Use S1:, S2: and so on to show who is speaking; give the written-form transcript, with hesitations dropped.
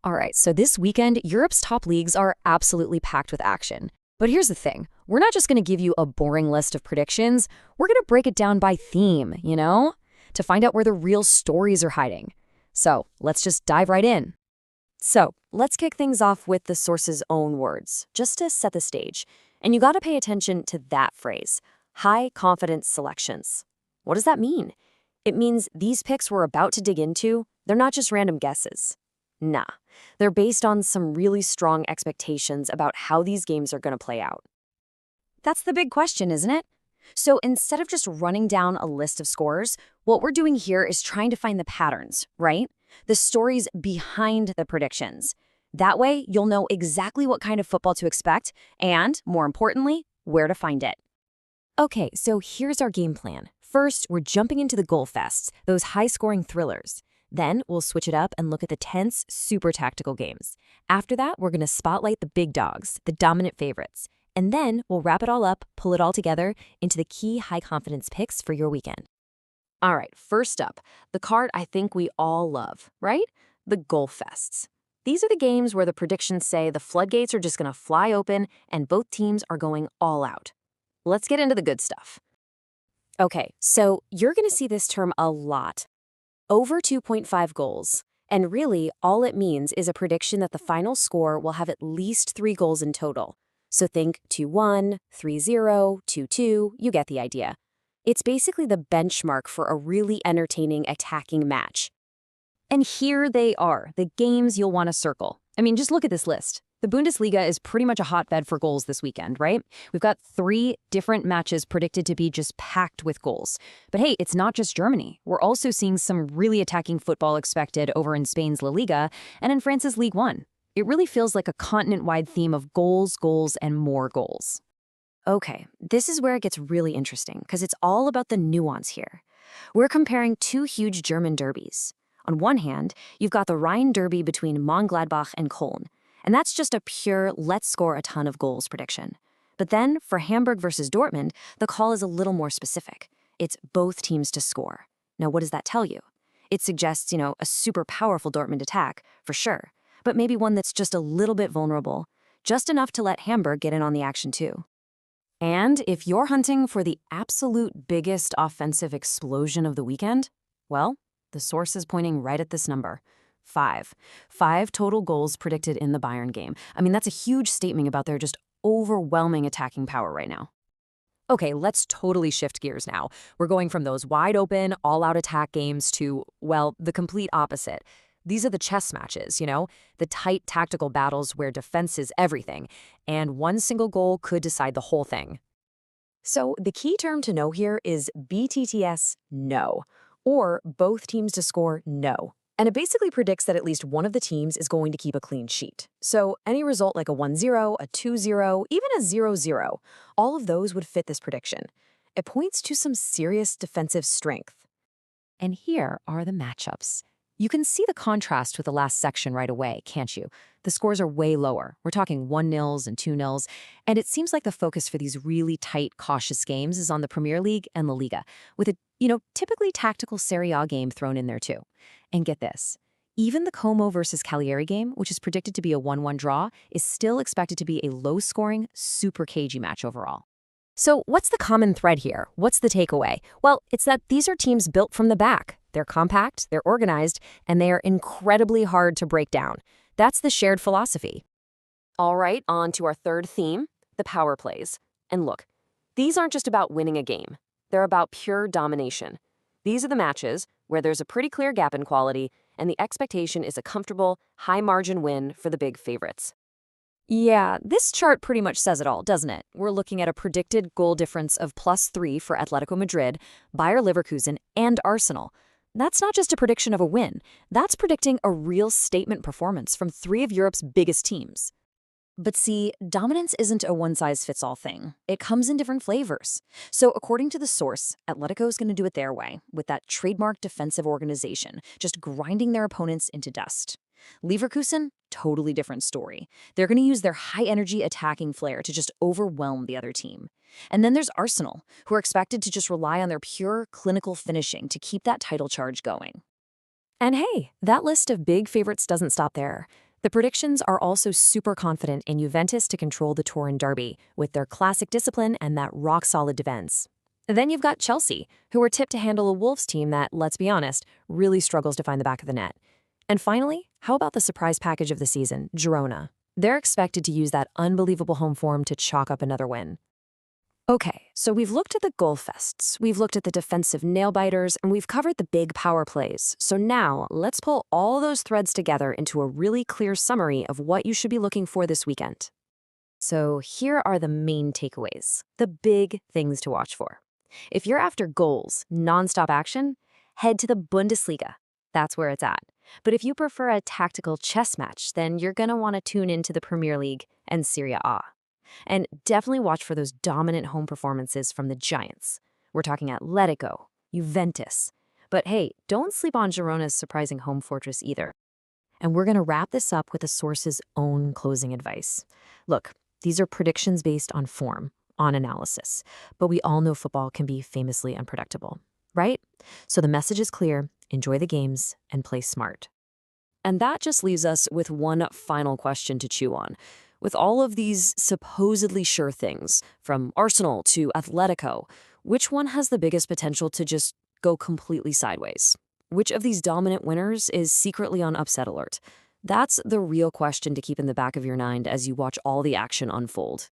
S1: All right, so this weekend, Europe's top leagues are absolutely packed with action. But here's the thing, we're not just going to give you a boring list of predictions, we're going to break it down by theme, to find out where the real stories are hiding. So let's just dive right in. So let's kick things off with the source's own words, just to set the stage. And you got to pay attention to that phrase, high confidence selections. What does that mean? It means these picks we're about to dig into, they're not just random guesses. Nah, they're based on some really strong expectations about how these games are going to play out. That's the big question, isn't it? So instead of just running down a list of scores, what we're doing here is trying to find the patterns, right? The stories behind the predictions. That way, you'll know exactly what kind of football to expect and, more importantly, where to find it. Okay, so here's our game plan. First, we're jumping into the goal fests, those high-scoring thrillers. Then we'll switch it up and look at the tense, super tactical games. After that, we're going to spotlight the big dogs, the dominant favorites. And then we'll wrap it all up, pull it all together into the key high-confidence picks for your weekend. All right, first up, the card I think we all love, right? The goal fests. These are the games where the predictions say the floodgates are just going to fly open and both teams are going all out. Let's get into the good stuff. Okay, so you're going to see this term a lot. Over 2.5 goals. And really, all it means is a prediction that the final score will have at least 3 goals in total. So think 2-1, 3-0, 2-2, you get the idea. It's basically the benchmark for a really entertaining attacking match. And here they are, the games you'll want to circle. I mean, just look at this list. The Bundesliga is pretty much a hotbed for goals this weekend, right? We've got 3 different matches predicted to be just packed with goals. But hey, it's not just Germany. We're also seeing some really attacking football expected over in Spain's La Liga and in France's Ligue 1. It really feels like a continent-wide theme of goals, goals, and more goals. Okay, this is where it gets really interesting because it's all about the nuance here. We're comparing 2 huge German derbies. On one hand, you've got the Rhine derby between Mönchengladbach and Köln. And that's just a pure let's score a ton of goals prediction. But then for Hamburg versus Dortmund, the call is a little more specific. It's both teams to score. Now, what does that tell you? It suggests, a super powerful Dortmund attack, for sure, but maybe one that's just a little bit vulnerable, just enough to let Hamburg get in on the action too. And if you're hunting for the absolute biggest offensive explosion of the weekend, well, the source is pointing right at this number. 5. 5 total goals predicted in the Bayern game. I mean, that's a huge statement about their just overwhelming attacking power right now. Okay, let's totally shift gears now. We're going from those wide-open, all-out attack games to, well, the complete opposite. These are the chess matches, the tight tactical battles where defense is everything, and one single goal could decide the whole thing. So the key term to know here is BTTS no, or both teams to score no. And it basically predicts that at least one of the teams is going to keep a clean sheet. So any result like a 1-0, a 2-0, even a 0-0, all of those would fit this prediction. It points to some serious defensive strength. And here are the matchups. You can see the contrast with the last section right away, can't you? The scores are way lower. We're talking 1-0s and 2-0s. And it seems like the focus for these really tight, cautious games is on the Premier League and La Liga, with a, typically tactical Serie A game thrown in there too. And get this, even the Como versus Cagliari game, which is predicted to be a 1-1 draw, is still expected to be a low-scoring, super cagey match overall. So what's the common thread here? What's the takeaway? Well, it's that these are teams built from the back. They're compact, they're organized, and they are incredibly hard to break down. That's the shared philosophy. All right, on to our third theme, the power plays. And look, these aren't just about winning a game. They're about pure domination. These are the matches where there's a pretty clear gap in quality, and the expectation is a comfortable, high-margin win for the big favorites. Yeah, this chart pretty much says it all, doesn't it? We're looking at a predicted goal difference of +3 for Atletico Madrid, Bayer Leverkusen, and Arsenal. That's not just a prediction of a win. That's predicting a real statement performance from 3 of Europe's biggest teams. But see, dominance isn't a one-size-fits-all thing. It comes in different flavors. So according to the source, Atletico's going to do it their way, with that trademark defensive organization, just grinding their opponents into dust. Leverkusen, totally different story. They're going to use their high-energy attacking flair to just overwhelm the other team. And then there's Arsenal, who are expected to just rely on their pure clinical finishing to keep that title charge going. And hey, that list of big favorites doesn't stop there. The predictions are also super confident in Juventus to control the Turin derby, with their classic discipline and that rock-solid defense. Then you've got Chelsea, who are tipped to handle a Wolves team that, let's be honest, really struggles to find the back of the net. And finally, how about the surprise package of the season, Girona? They're expected to use that unbelievable home form to chalk up another win. Okay, so we've looked at the goal fests, we've looked at the defensive nail-biters, and we've covered the big power plays. So now, let's pull all those threads together into a really clear summary of what you should be looking for this weekend. So here are the main takeaways, the big things to watch for. If you're after goals, nonstop action, head to the Bundesliga. That's where it's at. But if you prefer a tactical chess match, then you're going to want to tune into the Premier League and Serie A. And definitely watch for those dominant home performances from the giants. We're talking Atletico, Juventus. But hey, don't sleep on Girona's surprising home fortress either. And we're going to wrap this up with the source's own closing advice. Look, these are predictions based on form, on analysis. But we all know football can be famously unpredictable, right? So the message is clear: enjoy the games and play smart. And that just leaves us with one final question to chew on. With all of these supposedly sure things, from Arsenal to Atletico, which one has the biggest potential to just go completely sideways? Which of these dominant winners is secretly on upset alert? That's the real question to keep in the back of your mind as you watch all the action unfold.